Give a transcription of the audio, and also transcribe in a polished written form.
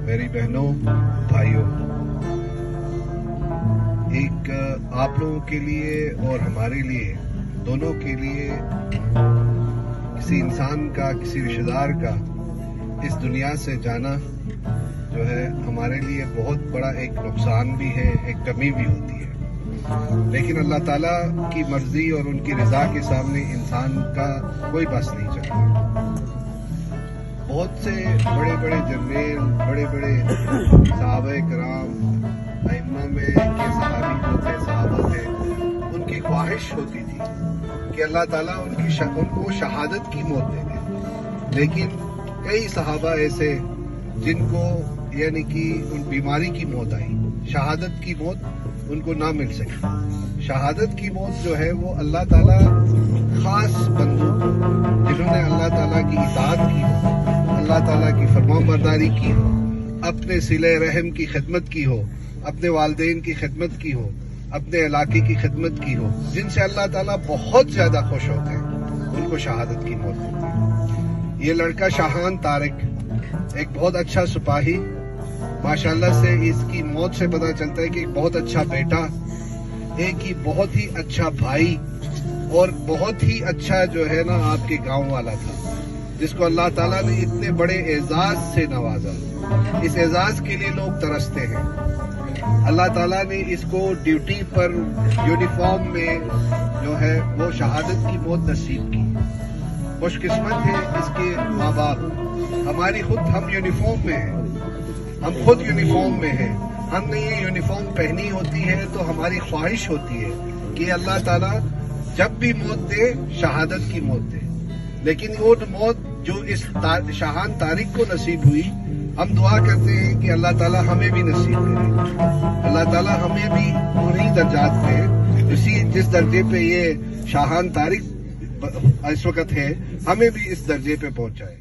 میری بہنوں بھائیوں، ایک آپ لوگوں کے لیے اور ہمارے لیے دونوں کے لیے کسی انسان کا، کسی رشتہ دار کا اس دنیا سے جانا جو ہے ہمارے لیے بہت بڑا ایک نقصان بھی ہے، ایک کمی بھی ہوتی ہے، لیکن اللہ تعالیٰ کی مرضی اور ان کی رضا کے سامنے انسان کا کوئی بس نہیں چلتا۔ بہت سے بڑے بڑے جرنیل، بڑے بڑے صحابہ کرام، ائمہ میں کے صحابی تھے، صحابہ تھے، ان کی خواہش ہوتی تھی کہ اللہ تعالیٰ ان کو شہادت کی موت دے دے، لیکن کئی صحابہ ایسے جن کو یعنی کہ ان بیماری کی موت آئی، شہادت کی موت ان کو نہ مل سکی۔ شہادت کی موت جو ہے وہ اللہ تعالیٰ خاص بندوں کو، جنہوں نے اللہ تعالیٰ کی اطاعت کی ہو، اللہ تعالیٰ کی فرمانبرداری کی ہو، اپنے صلہ رحم کی خدمت کی ہو، اپنے والدین کی خدمت کی ہو، اپنے علاقے کی خدمت کی ہو، جن سے اللہ تعالیٰ بہت زیادہ خوش ہوتے ہیں، ان کو شہادت کی موت دیتے ہیں۔ یہ لڑکا شاہان طارق ایک بہت اچھا سپاہی، ماشاءاللہ سے اس کی موت سے پتہ چلتا ہے کہ ایک بہت اچھا بیٹا، ایک ہی بہت ہی اچھا بھائی اور بہت ہی اچھا جو ہے نا آپ کے گاؤں والا تھا، جس کو اللہ تعالیٰ نے اتنے بڑے اعزاز سے نوازا۔ اس اعزاز کے لیے لوگ ترستے ہیں۔ اللہ تعالیٰ نے اس کو ڈیوٹی پر یونیفارم میں جو ہے وہ شہادت کی موت نصیب کی۔ خوش قسمت ہے اس کے ماں باپ۔ ہم یونیفارم میں ہیں، ہم خود یونیفارم میں ہیں، ہم نے یہ یونیفارم پہنی ہوتی ہے تو ہماری خواہش ہوتی ہے کہ اللہ تعالیٰ جب بھی موت دے شہادت کی موت دے، لیکن وہ موت جو اس شاہان طارق کو نصیب ہوئی، ہم دعا کرتے ہیں کہ اللہ تعالیٰ ہمیں بھی نصیب کرے، اللہ تعالیٰ ہمیں بھی انہی درجات پہ جس درجے پہ یہ شاہان طارق اس وقت ہے، ہمیں بھی اس درجے پہ پہنچائے۔